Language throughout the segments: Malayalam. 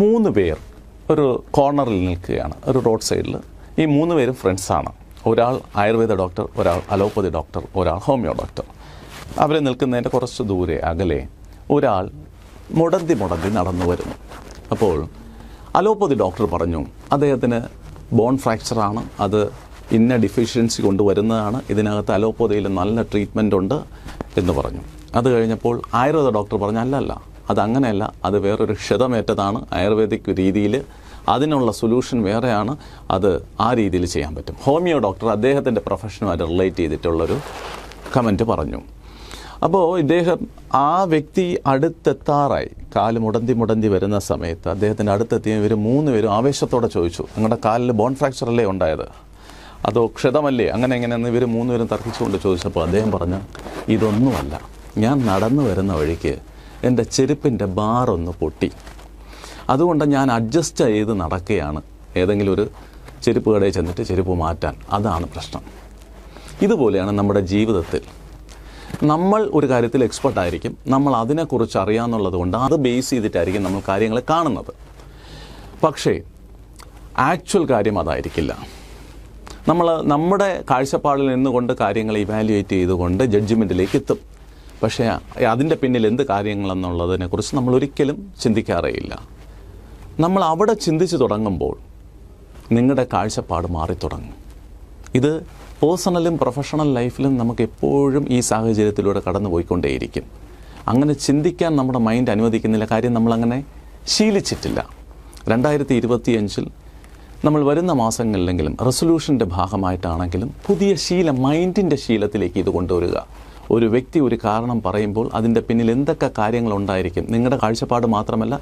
3 പേർ ഒരു കോർണറിൽ നിൽക്കുകയാണ്, ഒരു റോഡ് സൈഡിൽ. ഈ 3 പേരും ഫ്രണ്ട്സാണ്. ഒരാൾ ആയുർവേദ ഡോക്ടർ, ഒരാൾ അലോപ്പതി ഡോക്ടർ, ഒരാൾ ഹോമിയോ ഡോക്ടർ. അവർ നിൽക്കുന്നതിൻ്റെ കുറച്ച് ദൂരെ അകലെ ഒരാൾ മുടന്തി നടന്നു വരുന്നു. അപ്പോൾ അലോപ്പതി ഡോക്ടർ പറഞ്ഞു, അദ്ദേഹത്തിന് ബോൺ ഫ്രാക്ചറാണ്, അത് ഇന്ന ഡിഫിഷ്യൻസി കൊണ്ടുവരുന്നതാണ്, ഇതിനകത്ത് അലോപ്പതിയിൽ നല്ല ട്രീറ്റ്മെൻ്റ് ഉണ്ട് എന്ന് പറഞ്ഞു. അത് കഴിഞ്ഞപ്പോൾ ആയുർവേദ ഡോക്ടർ പറഞ്ഞു, അല്ലല്ല, അതങ്ങനെയല്ല, അത് വേറൊരു ക്ഷതമേറ്റതാണ്, ആയുർവേദിക് രീതിയിൽ അതിനുള്ള സൊല്യൂഷൻ വേറെയാണ്, അത് ആ രീതിയിൽ ചെയ്യാൻ പറ്റും. ഹോമിയോ ഡോക്ടർ അദ്ദേഹത്തിൻ്റെ പ്രൊഫഷനുമായിട്ട് റിലേറ്റ് ചെയ്തിട്ടുള്ളൊരു കമൻറ്റ് പറഞ്ഞു. അപ്പോൾ ഇദ്ദേഹം ആ വ്യക്തി അടുത്തെത്താറായി, കാല് മുടന്തി വരുന്ന സമയത്ത് അദ്ദേഹത്തിൻ്റെ അടുത്തെത്തിയ ഇവർ 3 പേരും ആവേശത്തോടെ ചോദിച്ചു, നിങ്ങളുടെ കാലിൽ ബോൺ ഫ്രാക്ചർ അല്ലേ ഉണ്ടായത്, അതോ ക്ഷതമല്ലേ, അങ്ങനെ എങ്ങനെയെന്ന് ഇവർ 3 പേരും തർക്കിച്ചുകൊണ്ട് ചോദിച്ചപ്പോൾ അദ്ദേഹം പറഞ്ഞു, ഇതൊന്നുമല്ല, ഞാൻ നടന്നു വരുന്ന വഴിക്ക് എൻ്റെ ചെരുപ്പിൻ്റെ ബാറൊന്ന് പൊട്ടി, അതുകൊണ്ട് ഞാൻ അഡ്ജസ്റ്റ് ചെയ്ത് നടക്കുകയാണ്, ഏതെങ്കിലും ഒരു ചെരുപ്പ് കടയിൽ ചെന്നിട്ട് ചെരുപ്പ് മാറ്റാൻ, അതാണ് പ്രശ്നം. ഇതുപോലെയാണ് നമ്മുടെ ജീവിതത്തിൽ നമ്മൾ ഒരു കാര്യത്തിൽ എക്സ്പെർട്ടായിരിക്കും, നമ്മൾ അതിനെക്കുറിച്ച് അറിയാമെന്നുള്ളത് കൊണ്ട് അത് ബേസ് ചെയ്തിട്ടായിരിക്കും നമ്മൾ കാര്യങ്ങൾ കാണുന്നത്. പക്ഷേ ആക്ച്വൽ കാര്യം അതായിരിക്കില്ല. നമ്മൾ നമ്മുടെ കാഴ്ചപ്പാടിൽ നിന്നുകൊണ്ട് കാര്യങ്ങൾ ഇവാലുവേറ്റ് ചെയ്തുകൊണ്ട് ജഡ്ജ്മെൻറ്റിലേക്ക് എത്തും. പക്ഷേ അതിൻ്റെ പിന്നിൽ എന്ത് കാര്യങ്ങളെന്നുള്ളതിനെക്കുറിച്ച് നമ്മൾ ഒരിക്കലും ചിന്തിക്കാറേയില്ല. നമ്മൾ അവിടെ ചിന്തിച്ച് തുടങ്ങുമ്പോൾ നിങ്ങളുടെ കാഴ്ചപ്പാട് മാറിത്തുടങ്ങും. ഇത് പേഴ്സണലും പ്രൊഫഷണൽ ലൈഫിലും നമുക്ക് എപ്പോഴും ഈ സാഹചര്യത്തിലൂടെ കടന്നു പോയിക്കൊണ്ടേയിരിക്കും. അങ്ങനെ ചിന്തിക്കാൻ നമ്മുടെ മൈൻഡ് അനുവദിക്കുന്നില്ല, കാര്യം നമ്മളങ്ങനെ ശീലിച്ചിട്ടില്ല. 2025 നമ്മൾ വരുന്ന മാസങ്ങളിലെങ്കിലും റെസൊല്യൂഷൻ്റെ ഭാഗമായിട്ടാണെങ്കിലും പുതിയ ശീലം, മൈൻഡിൻ്റെ ശീലത്തിലേക്ക് ഇത് കൊണ്ടുവരിക. ഒരു വ്യക്തി ഒരു കാരണം പറയുമ്പോൾ അതിൻ്റെ പിന്നിൽ എന്തൊക്കെ കാര്യങ്ങളുണ്ടായിരിക്കും, നിങ്ങളുടെ കാഴ്ചപ്പാട് മാത്രമല്ല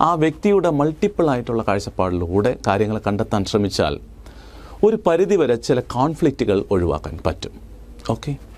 ആ വ്യക്തിയുടെ മൾട്ടിപ്പിളായിട്ടുള്ള കാഴ്ചപ്പാടിലൂടെ കാര്യങ്ങൾ കണ്ടെത്താൻ ശ്രമിച്ചാൽ ഒരു പരിധിവരെ ചില കോൺഫ്ലിക്റ്റുകൾ ഒഴിവാക്കാൻ പറ്റും. ഓക്കെ.